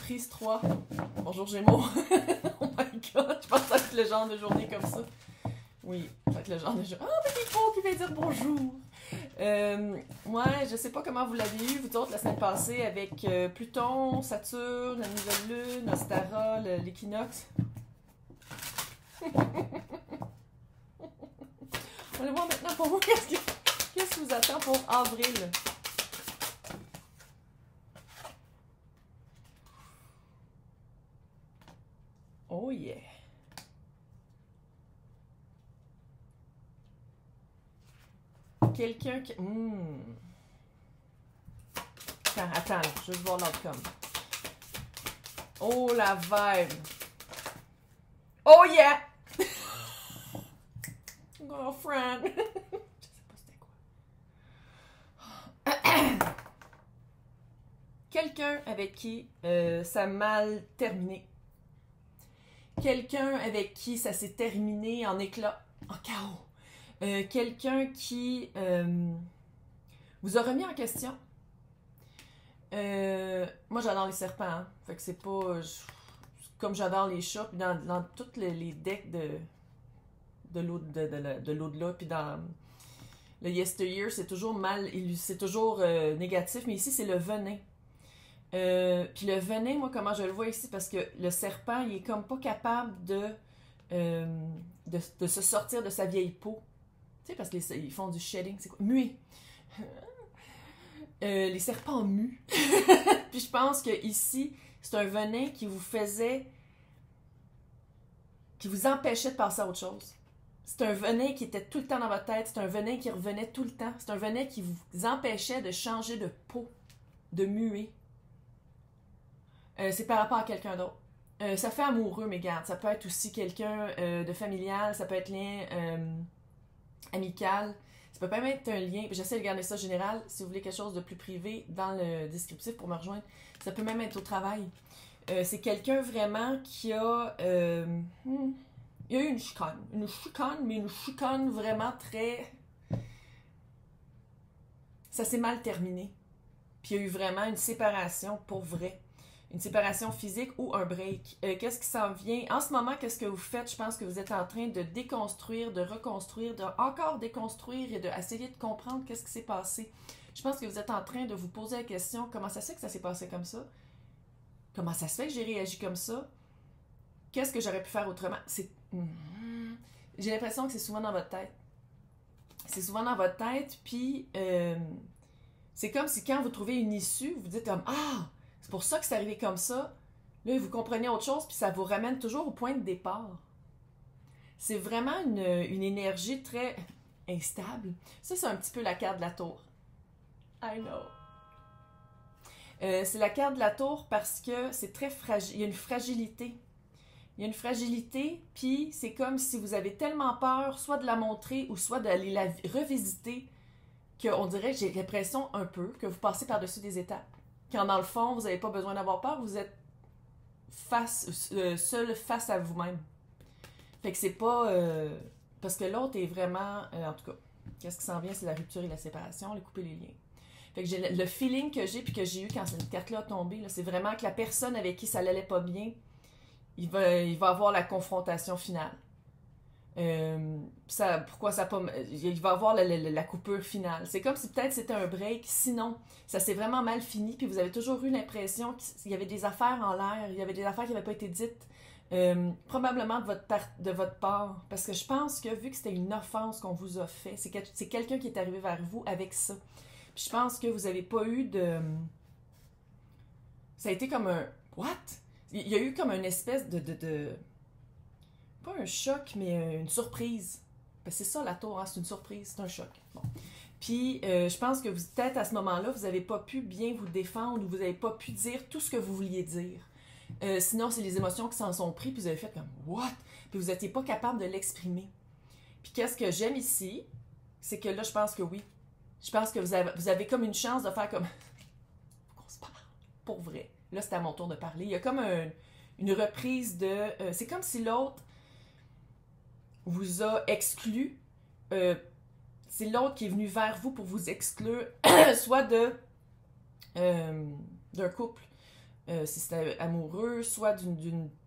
Prise 3. Bonjour Gémeaux. Oh my god, je pense que ça va être le genre de journée comme ça. Oui, ça va être le genre de journée. Ah, petit pot qui vient dire bonjour. Moi, je sais pas comment vous l'avez eu, vous autres, la semaine passée, avec Pluton, Saturne, la nouvelle lune, Ostara, l'équinoxe. On va aller voir maintenant pour vous qu'est-ce qui vous attend pour avril. Oh yeah! Quelqu'un qui... Attends, je veux voir l'outcome. Oh, la vibe! Oh yeah! Girlfriend! Je sais pas c'était quoi. Quelqu'un avec qui ça a mal terminé. Quelqu'un avec qui ça s'est terminé en éclat, en chaos. Quelqu'un qui vous a remis en question. Moi, j'adore les serpents. Hein? Fait que c'est pas... comme j'adore les chats, puis dans tous les decks de l'au-delà, puis dans le Yesteryear, c'est toujours mal, c'est toujours négatif, mais ici, c'est le venin. Puis le venin, moi, comment je le vois ici, parce que le serpent, il est comme pas capable de se sortir de sa vieille peau. Tu sais, parce qu'ils font du shedding, c'est quoi? Muer. Les serpents muent. Puis je pense que ici, c'est un venin qui vous faisait... qui vous empêchait de passer à autre chose. C'est un venin qui était tout le temps dans votre tête, c'est un venin qui revenait tout le temps, c'est un venin qui vous empêchait de changer de peau, de muer. C'est par rapport à quelqu'un d'autre. Ça fait amoureux, mais garde, ça peut être aussi quelqu'un de familial, ça peut être lien amical, ça peut même être un lien, j'essaie de garder ça général, si vous voulez quelque chose de plus privé dans le descriptif pour me rejoindre, ça peut même être au travail. C'est quelqu'un vraiment qui a... il y a eu une chicane, mais une chicane vraiment très... Ça s'est mal terminé. Puis il y a eu vraiment une séparation pour vrai. Une séparation physique ou un break. Qu'est-ce qui s'en vient? En ce moment, qu'est-ce que vous faites? Je pense que vous êtes en train de déconstruire, de reconstruire, de encore déconstruire et d'essayer de comprendre qu'est-ce qui s'est passé. Je pense que vous êtes en train de vous poser la question, comment ça se fait que ça s'est passé comme ça? Comment ça se fait que j'ai réagi comme ça? Qu'est-ce que j'aurais pu faire autrement? J'ai l'impression que c'est souvent dans votre tête. C'est souvent dans votre tête, puis c'est comme si quand vous trouvez une issue, vous dites comme « Ah! C'est pour ça que c'est arrivé comme ça. » Là, vous comprenez autre chose, puis ça vous ramène toujours au point de départ. C'est vraiment une énergie très instable. Ça, c'est un petit peu la carte de la tour. I know. C'est la carte de la tour parce que c'est très fragile. Il y a une fragilité. Il y a une fragilité, puis c'est comme si vous avez tellement peur, soit de la montrer ou soit d'aller la revisiter, qu'on dirait, j'ai l'impression un peu, que vous passez par-dessus des étapes. Quand dans le fond, vous n'avez pas besoin d'avoir peur, vous êtes seul face à vous-même. Fait que c'est pas... parce que l'autre est vraiment... en tout cas, qu'est-ce qui s'en vient, c'est la rupture et la séparation, les couper les liens. Fait que le feeling que j'ai, puis que j'ai eu quand cette carte-là a tombé, là, c'est vraiment que la personne avec qui ça n'allait pas bien, il va avoir la confrontation finale. Pourquoi ça pas... Il va avoir la coupure finale. C'est comme si peut-être c'était un break, sinon ça s'est vraiment mal fini, puis vous avez toujours eu l'impression qu'il y avait des affaires en l'air, il y avait des affaires qui n'avaient pas été dites, probablement de votre part, parce que je pense que vu que c'était une offense qu'on vous a fait, c'est quelqu'un qui est arrivé vers vous avec ça. Puis je pense que vous n'avez pas eu de... Ça a été comme un... What? Il y a eu comme une espèce de... Pas un choc, mais une surprise. Parce que c'est ça la tour, hein? C'est une surprise, c'est un choc. Bon. Puis je pense que peut-être à ce moment-là, vous n'avez pas pu bien vous défendre ou vous n'avez pas pu dire tout ce que vous vouliez dire. Sinon, c'est les émotions qui s'en sont prises, puis vous avez fait comme « What? » Puis vous n'étiez pas capable de l'exprimer. Puis qu'est-ce que j'aime ici, c'est que là, je pense que oui. Je pense que vous avez comme une chance de faire comme « Faut qu'on se parle. » Pour vrai. Là, c'est à mon tour de parler. Il y a comme une reprise de... c'est comme si l'autre vous a exclu. C'est l'autre qui est venu vers vous pour vous exclure, soit d'un couple, si c'était amoureux, soit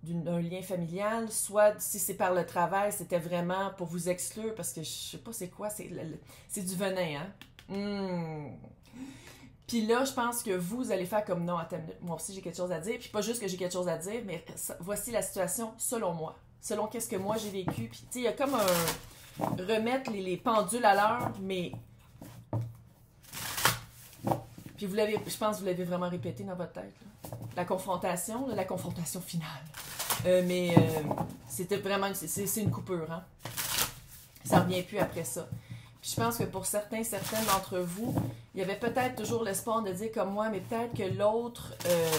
d'un lien familial, soit si c'est par le travail, c'était vraiment pour vous exclure, parce que je sais pas c'est quoi, c'est du venin, hein? Puis là, je pense que vous allez faire comme non, attends, moi aussi j'ai quelque chose à dire, puis pas juste que j'ai quelque chose à dire, mais voici la situation selon moi, selon qu'est-ce que moi j'ai vécu, puis tu sais, il y a comme remettre les pendules à l'heure, mais puis je pense que vous l'avez vraiment répété dans votre tête. Là. La confrontation finale. C'était vraiment, c'est une coupure, hein. Ça revient plus après ça. Puis je pense que pour certaines d'entre vous, il y avait peut-être toujours l'espoir de dire comme moi, mais peut-être que l'autre,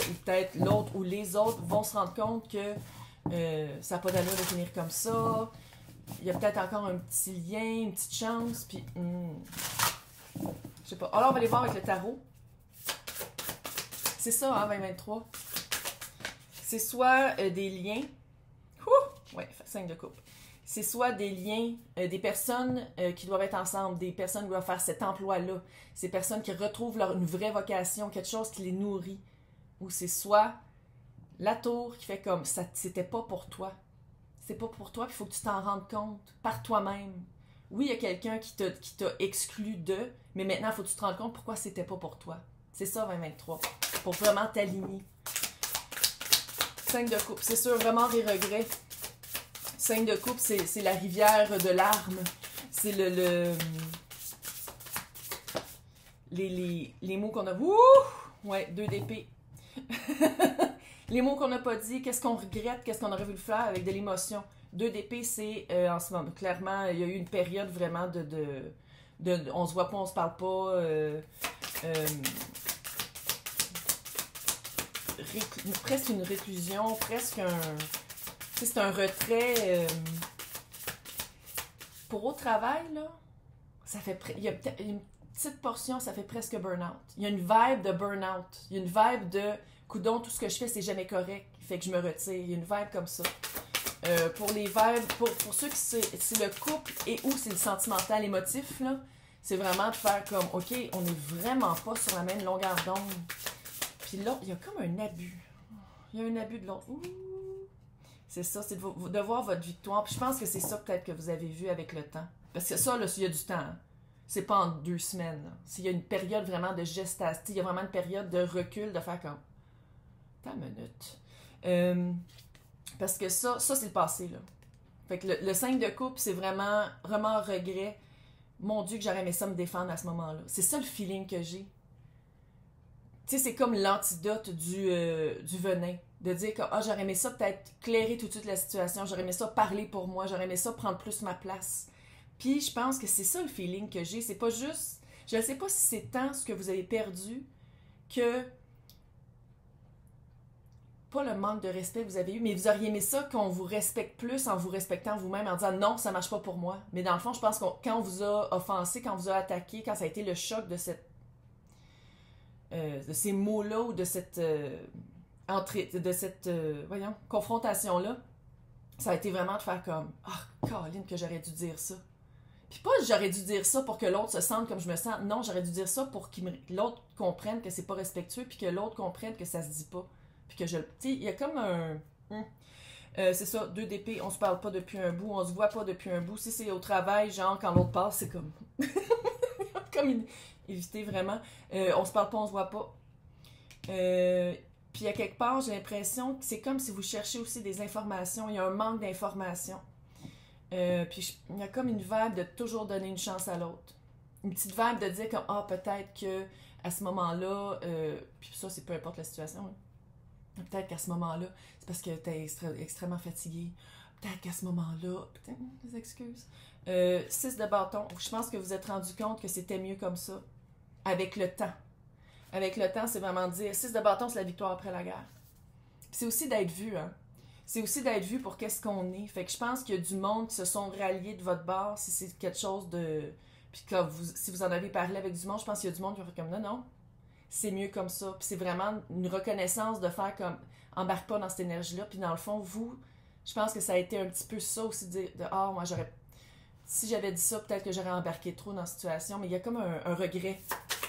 ou peut-être l'autre ou les autres vont se rendre compte que ça n'a pas d'allure de finir comme ça. Il y a peut-être encore un petit lien, une petite chance, puis je sais pas. Alors on va aller voir avec le tarot. C'est ça, hein, 2023. C'est soit des liens. Ouais, 5 de coupe. C'est soit des liens, des personnes qui doivent être ensemble, des personnes qui doivent faire cet emploi-là, ces personnes qui retrouvent une vraie vocation, quelque chose qui les nourrit. Ou c'est soit la tour qui fait comme ça, c'était pas pour toi. C'est pas pour toi, puis il faut que tu t'en rendes compte par toi-même. Oui, il y a quelqu'un qui t'a exclu de, mais maintenant, il faut que tu te rendes compte pourquoi c'était pas pour toi. C'est ça, 2023. Pour vraiment t'aligner. 5 de coupe. C'est sûr, vraiment des regrets. 5 de coupe, c'est la rivière de larmes. C'est les mots qu'on a... Ouh! Ouais, 2 d'épée. Les mots qu'on n'a pas dit, qu'est-ce qu'on regrette, qu'est-ce qu'on aurait voulu faire avec de l'émotion. 2 d'épée, c'est en ce moment. Clairement, il y a eu une période vraiment de on se voit pas, on se parle pas. Presque une réclusion, presque un... C'est un retrait. Pour au travail, là, ça fait... Il y a peut-être une petite portion, ça fait presque burn-out. Il y a une vibe de burn-out. Il y a une vibe de... Coudon, tout ce que je fais, c'est jamais correct. Fait que je me retire. Il y a une vibe comme ça. Pour les vibes... Pour ceux qui... C'est le couple et ou c'est le sentimental émotif, là, c'est vraiment de faire comme... OK, on n'est vraiment pas sur la même longueur d'onde. Puis là, il y a comme un abus. Il y a un abus de l'autre. Ouh! C'est ça, c'est de voir votre victoire. Puis je pense que c'est ça peut-être que vous avez vu avec le temps. Parce que ça, là, il y a du temps. Hein. C'est pas en 2 semaines. Là. S'il y a une période vraiment de gestation, il y a vraiment une période de recul, de faire comme... Attends une minute. Parce que ça c'est le passé, là. Fait que le 5 de coupe, c'est vraiment regret. Mon Dieu, que j'aurais aimé ça me défendre à ce moment-là. C'est ça le feeling que j'ai. Tu sais, c'est comme l'antidote du venin. De dire que j'aurais aimé ça peut-être clairer tout de suite la situation, j'aurais aimé ça parler pour moi, j'aurais aimé ça prendre plus ma place. Puis je pense que c'est ça le feeling que j'ai. C'est pas juste... Je ne sais pas si c'est tant ce que vous avez perdu que... Pas le manque de respect que vous avez eu, mais vous auriez aimé ça qu'on vous respecte plus en vous respectant vous-même, en disant non, ça marche pas pour moi. Mais dans le fond, je pense que quand on vous a offensé, quand on vous a attaqué, quand ça a été le choc de cette... de ces mots-là ou de cette... confrontation-là, ça a été vraiment de faire comme Caroline, que j'aurais dû dire ça. Puis pas j'aurais dû dire ça pour que l'autre se sente comme je me sens. Non, j'aurais dû dire ça pour que l'autre comprenne que c'est pas respectueux, puis que l'autre comprenne que ça se dit pas. Puis que je... Tu sais, il y a comme un... c'est ça, 2 d'épée, on se parle pas depuis un bout, on se voit pas depuis un bout. Si c'est au travail, genre, quand l'autre passe, c'est comme... comme éviter vraiment. On se parle pas, on se voit pas. Puis à quelque part, j'ai l'impression que c'est comme si vous cherchez aussi des informations. Il y a un manque d'informations. Puis il y a comme une vibe de toujours donner une chance à l'autre. Une petite vibe de dire comme peut-être que à ce moment-là, puis ça, c'est peu importe la situation. Hein. Peut-être qu'à ce moment-là, c'est parce que t'es extrêmement fatigué. Peut-être qu'à ce moment-là, peut-être des excuses. 6 de bâton. Je pense que vous êtes rendu compte que c'était mieux comme ça. Avec le temps. Avec le temps, c'est vraiment dire 6 de bâton, c'est la victoire après la guerre. Puis c'est aussi d'être vu, hein. C'est aussi d'être vu pour qu'est-ce qu'on est. Fait que je pense qu'il y a du monde qui se sont ralliés de votre bord si c'est quelque chose de... Puis si vous en avez parlé avec du monde, je pense qu'il y a du monde qui va faire comme non, c'est mieux comme ça. Puis c'est vraiment une reconnaissance de faire comme embarque pas dans cette énergie-là. Puis dans le fond, vous, je pense que ça a été un petit peu ça aussi de moi j'aurais... Si j'avais dit ça, peut-être que j'aurais embarqué trop dans la situation, mais il y a comme un regret.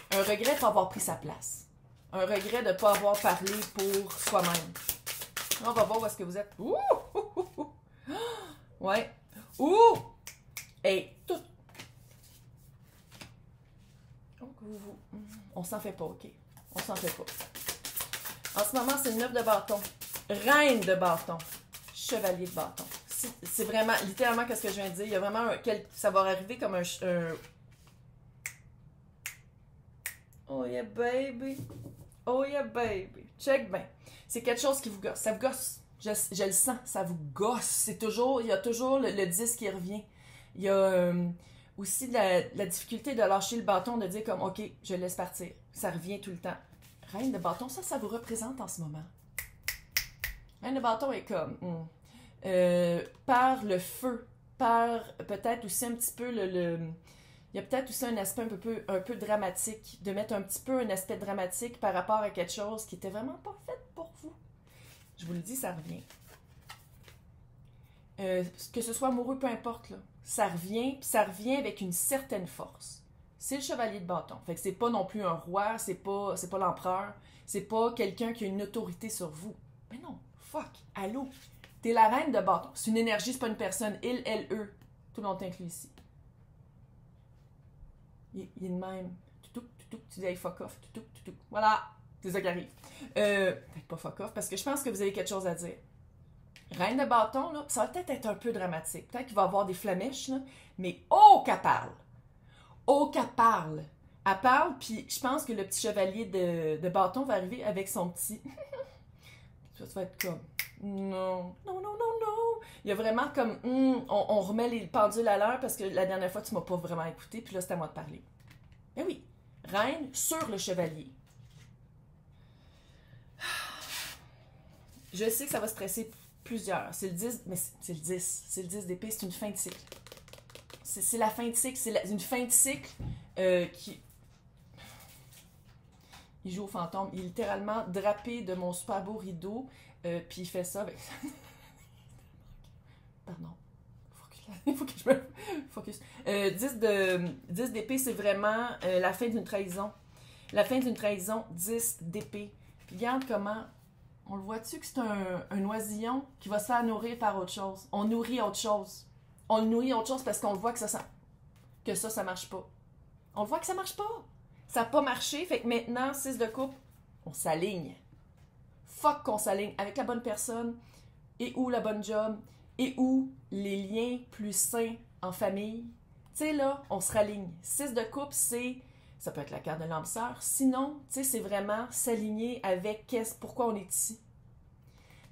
Un regret pour avoir pris sa place. Un regret de ne pas avoir parlé pour soi-même. On va voir où est-ce que vous êtes. Ouh! Ouais. Ouh! Hey, tout. On s'en fait pas, OK? On s'en fait pas. En ce moment, c'est le 9 de bâton. Reine de bâton. Chevalier de bâton. C'est vraiment, littéralement, qu'est-ce que je viens de dire? Il y a vraiment ça va arriver comme un... Oh yeah, baby. Oh yeah, baby. Check bien. C'est quelque chose qui vous gosse. Ça vous gosse. Je le sens. Ça vous gosse. C'est toujours... Il y a toujours le 10 qui revient. Il y a aussi la difficulté de lâcher le bâton, de dire comme, OK, je laisse partir. Ça revient tout le temps. Reine de bâton, ça vous représente en ce moment. Reine de bâton est comme... par le feu, par peut-être aussi un petit peu il y a peut-être aussi un aspect un peu dramatique, de mettre un petit peu un aspect dramatique par rapport à quelque chose qui était vraiment pas fait pour vous. Je vous le dis, ça revient. Que ce soit amoureux, peu importe, là, ça revient avec une certaine force. C'est le chevalier de bâton. Fait que c'est pas non plus un roi, c'est pas l'empereur, c'est pas quelqu'un qui a une autorité sur vous. Mais non, fuck, allô? T'es la reine de bâton. C'est une énergie, c'est pas une personne. Il, elle, eux. Tout le monde inclus ici. Il est de même. Tu dis hey, fuck off. Voilà. C'est ça qui arrive. Peut-être pas fuck off, parce que je pense que vous avez quelque chose à dire. Reine de bâton, là, ça va peut-être être un peu dramatique. Peut-être qu'il va y avoir des flamèches, là, mais oh, qu'elle parle! Oh, qu'elle parle! Elle parle, puis je pense que le petit chevalier de bâton va arriver avec son petit... Ça va être comme... Non. Il y a vraiment comme, on remet les pendules à l'heure parce que la dernière fois, tu m'as pas vraiment écouté, puis là, c'est à moi de parler. Ben oui, reine sur le chevalier. Je sais que ça va stresser plusieurs. C'est le 10, mais c'est le 10. C'est le 10 d'épée, c'est une fin de cycle. C'est la fin de cycle, c'est une fin de cycle qui... Il joue au fantôme. Il est littéralement drapé de mon super beau rideau, puis il fait ça avec... Pardon. Il faut que je me focus. 10 d'épée, c'est vraiment la fin d'une trahison. La fin d'une trahison, 10 d'épée. Puis regarde comment... On le voit-tu que c'est un oisillon qui va se faire nourrir par autre chose? On nourrit autre chose. On le nourrit autre chose parce qu'on le voit que ça marche pas. On le voit que ça marche pas. Ça n'a pas marché, fait que maintenant, 6 de coupe, on s'aligne. Fuck qu'on s'aligne avec la bonne personne, et ou la bonne job, et ou les liens plus sains en famille. Tu sais, là, on se raligne. 6 de coupe, ça peut être la carte de l'âme sœur. Sinon, tu sais, c'est vraiment s'aligner avec pourquoi on est ici.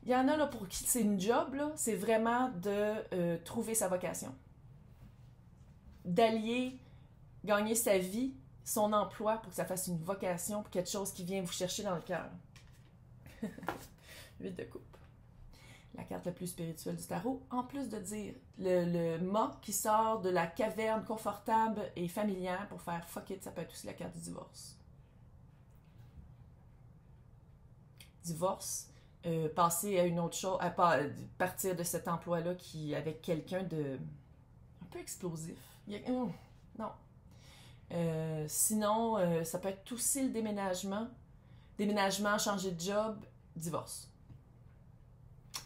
Il y en a là pour qui c'est une job, là, c'est vraiment de trouver sa vocation. D'allier, gagner sa vie, son emploi pour que ça fasse une vocation, pour quelque chose qui vient vous chercher dans le cœur. 8 de coupe. La carte la plus spirituelle du tarot, en plus de dire le mât qui sort de la caverne confortable et familière pour faire fuck it, ça peut être aussi la carte du divorce. Divorce, passer à une autre chose, partir de cet emploi-là avec quelqu'un de un peu explosif. Non. Sinon, ça peut être aussi le déménagement. Déménagement, changer de job, divorce.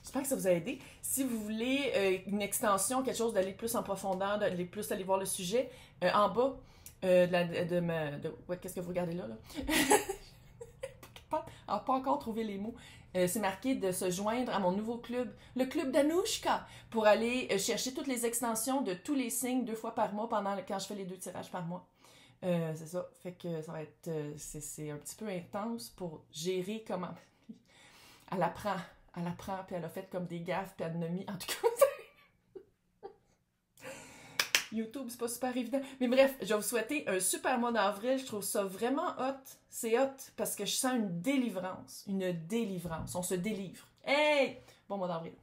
J'espère que ça vous a aidé. Si vous voulez une extension, quelque chose d'aller plus en profondeur, d'aller plus aller voir le sujet, en bas, qu'est-ce que vous regardez là? Pas encore trouvé les mots. C'est marqué de se joindre à mon nouveau club, le club d'Anouchka, pour aller chercher toutes les extensions de tous les signes 2 fois par mois quand je fais les 2 tirages par mois. C'est ça. Fait que ça va être... c'est un petit peu intense pour gérer comment... Elle apprend, puis elle a fait comme des gaffes, puis elle en a mis... En tout cas, YouTube, c'est pas super évident. Mais bref, je vais vous souhaiter un super mois d'avril. Je trouve ça vraiment hot. C'est hot parce que je sens une délivrance. Une délivrance. On se délivre. Hey! Bon mois d'avril.